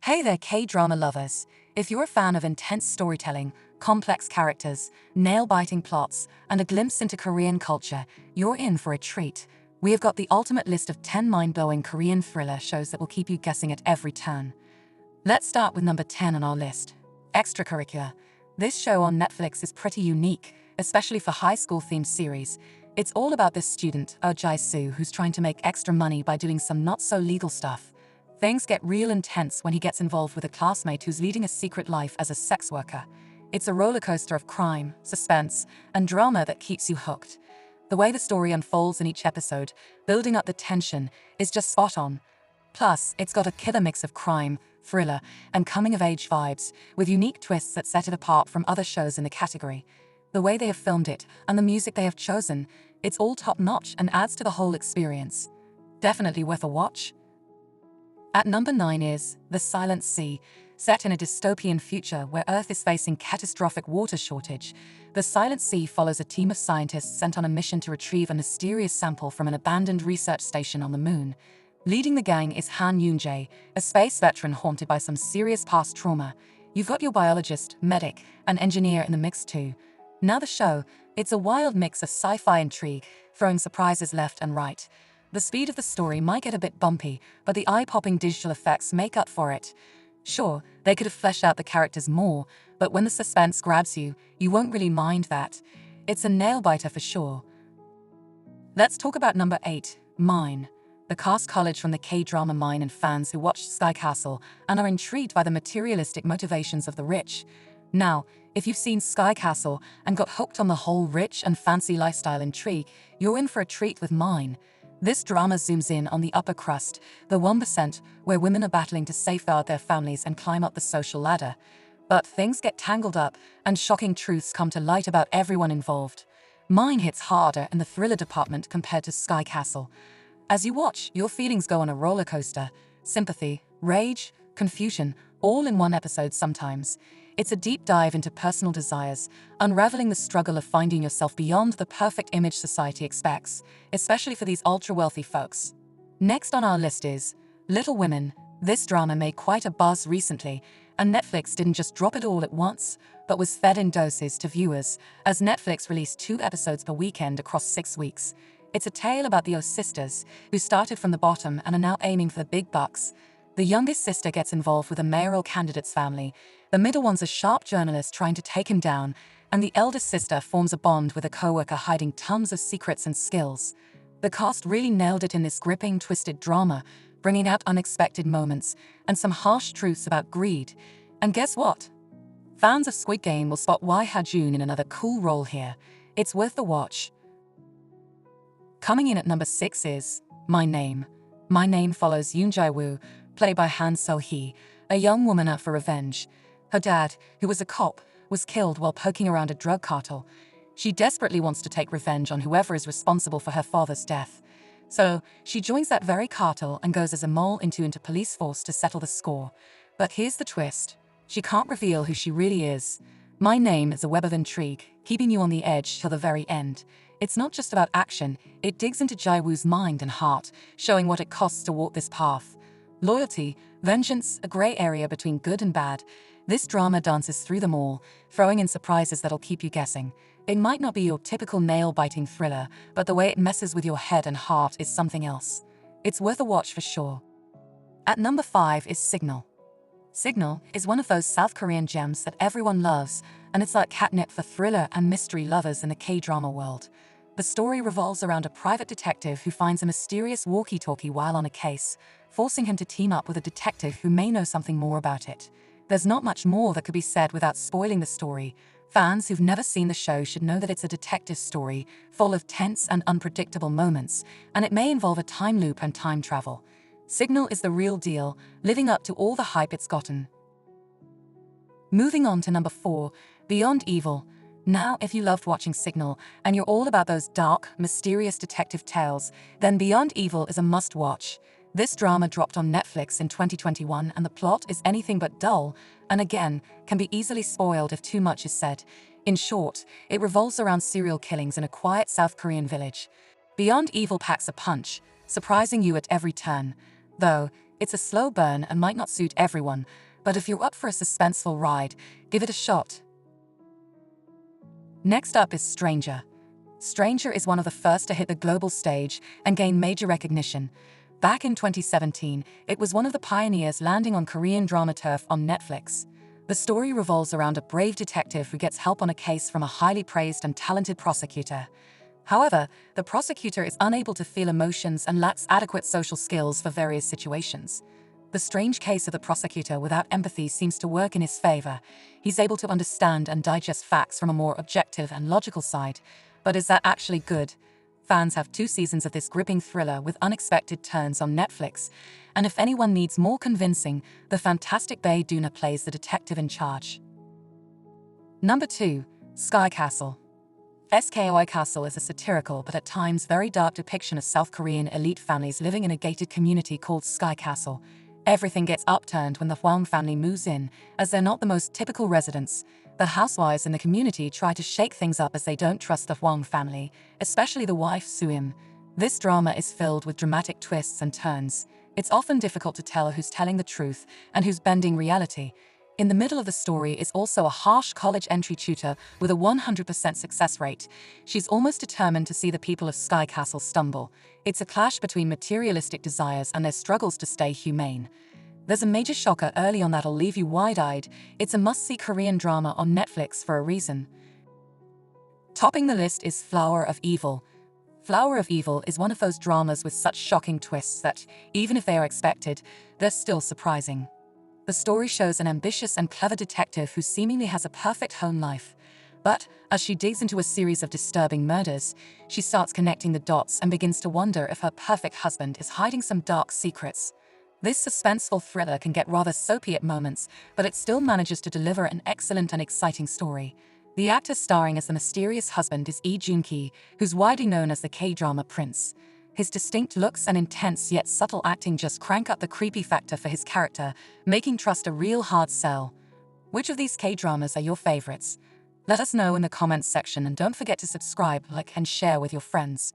Hey there, K-drama lovers. If you're a fan of intense storytelling, complex characters, nail-biting plots, and a glimpse into Korean culture, you're in for a treat. We have got the ultimate list of 10 mind-blowing Korean thriller shows that will keep you guessing at every turn. Let's start with number 10 on our list, Extracurricular. This show on Netflix is pretty unique, especially for high school-themed series. It's all about this student, Jae-soo, who's trying to make extra money by doing some not-so-legal stuff. Things get real intense when he gets involved with a classmate who's leading a secret life as a sex worker. It's a rollercoaster of crime, suspense, and drama that keeps you hooked. The way the story unfolds in each episode, building up the tension, is just spot on. Plus, it's got a killer mix of crime, thriller, and coming-of-age vibes, with unique twists that set it apart from other shows in the category. The way they have filmed it, and the music they have chosen, it's all top-notch and adds to the whole experience. Definitely worth a watch. At number 9 is The Silent Sea. Set in a dystopian future where Earth is facing catastrophic water shortage, The Silent Sea follows a team of scientists sent on a mission to retrieve a mysterious sample from an abandoned research station on the moon. Leading the gang is Han Yoon-jae, a space veteran haunted by some serious past trauma. You've got your biologist, medic, and engineer in the mix too. Now the show, it's a wild mix of sci-fi intrigue, throwing surprises left and right. The speed of the story might get a bit bumpy, but the eye-popping digital effects make up for it. Sure, they could have fleshed out the characters more, but when the suspense grabs you, you won't really mind that. It's a nail-biter for sure. Let's talk about number 8, Mine. The cast college from the K-drama Mine and fans who watched Sky Castle and are intrigued by the materialistic motivations of the rich. Now, if you've seen Sky Castle and got hooked on the whole rich and fancy lifestyle intrigue, you're in for a treat with Mine. This drama zooms in on the upper crust, the 1%, where women are battling to safeguard their families and climb up the social ladder. But things get tangled up, and shocking truths come to light about everyone involved. Mine hits harder in the thriller department compared to Sky Castle. As you watch, your feelings go on a roller coaster. Sympathy, rage, confusion, all in one episode sometimes. It's a deep dive into personal desires, unraveling the struggle of finding yourself beyond the perfect image society expects, especially for these ultra-wealthy folks. Next on our list is Little Women. This drama made quite a buzz recently, and Netflix didn't just drop it all at once, but was fed in doses to viewers, as Netflix released 2 episodes per weekend across 6 weeks. It's a tale about the O sisters, who started from the bottom and are now aiming for the big bucks. The youngest sister gets involved with a mayoral candidate's family, the middle one's a sharp journalist trying to take him down, and the eldest sister forms a bond with a co-worker hiding tons of secrets and skills. The cast really nailed it in this gripping, twisted drama, bringing out unexpected moments and some harsh truths about greed. And guess what? Fans of Squid Game will spot Wai Ha-jun in another cool role here. It's worth the watch. Coming in at number 6 is My Name. My Name follows Yoon Jae-woo, played by Han So-hee, a young woman out for revenge. Her dad, who was a cop, was killed while poking around a drug cartel. She desperately wants to take revenge on whoever is responsible for her father's death. So, she joins that very cartel and goes as a mole into police force to settle the score. But here's the twist. She can't reveal who she really is. My Name is a web of intrigue, keeping you on the edge till the very end. It's not just about action, it digs into Jae-woo's mind and heart, showing what it costs to walk this path. Loyalty, vengeance, a gray area between good and bad. This drama dances through them all, throwing in surprises that'll keep you guessing. It might not be your typical nail-biting thriller, but the way it messes with your head and heart is something else. It's worth a watch for sure. At number 5 is Signal. Signal is one of those South Korean gems that everyone loves, and it's like catnip for thriller and mystery lovers in the K-drama world. The story revolves around a private detective who finds a mysterious walkie-talkie while on a case, forcing him to team up with a detective who may know something more about it. There's not much more that could be said without spoiling the story. Fans who've never seen the show should know that it's a detective story, full of tense and unpredictable moments, and it may involve a time loop and time travel. Signal is the real deal, living up to all the hype it's gotten. Moving on to number 4, Beyond Evil. Now, if you loved watching Signal, and you're all about those dark, mysterious detective tales, then Beyond Evil is a must-watch. This drama dropped on Netflix in 2021, and the plot is anything but dull, and again, can be easily spoiled if too much is said. In short, it revolves around serial killings in a quiet South Korean village. Beyond Evil packs a punch, surprising you at every turn. Though, It's a slow burn and might not suit everyone, but if you're up for a suspenseful ride, give it a shot. Next up is Stranger. Stranger is one of the first to hit the global stage and gain major recognition. Back in 2017, it was one of the pioneers landing on Korean drama turf on Netflix. The story revolves around a brave detective who gets help on a case from a highly praised and talented prosecutor. However, the prosecutor is unable to feel emotions and lacks adequate social skills for various situations. The strange case of the prosecutor without empathy seems to work in his favor. He's able to understand and digest facts from a more objective and logical side. But is that actually good? Fans have 2 seasons of this gripping thriller with unexpected turns on Netflix. And if anyone needs more convincing, the fantastic Bae Doona plays the detective in charge. Number 2. Sky Castle. Sky Castle is a satirical but at times very dark depiction of South Korean elite families living in a gated community called Sky Castle. Everything gets upturned when the Hwang family moves in, as they're not the most typical residents. The housewives in the community try to shake things up as they don't trust the Hwang family, especially the wife Suim. This drama is filled with dramatic twists and turns. It's often difficult to tell who's telling the truth and who's bending reality. In the middle of the story is also a harsh college entry tutor with a 100% success rate. She's almost determined to see the people of Sky Castle stumble. It's a clash between materialistic desires and their struggles to stay humane. There's a major shocker early on that'll leave you wide-eyed. It's a must-see Korean drama on Netflix for a reason. Topping the list is Flower of Evil. Flower of Evil is one of those dramas with such shocking twists that, even if they are expected, they're still surprising. The story shows an ambitious and clever detective who seemingly has a perfect home life. But as she digs into a series of disturbing murders, she starts connecting the dots and begins to wonder if her perfect husband is hiding some dark secrets. This suspenseful thriller can get rather soapy at moments, but it still manages to deliver an excellent and exciting story. The actor starring as the mysterious husband is Lee Joon-ki, who's widely known as the K-drama prince. His distinct looks and intense yet subtle acting just crank up the creepy factor for his character, making trust a real hard sell. Which of these K-dramas are your favorites? Let us know in the comments section and don't forget to subscribe, like, and share with your friends.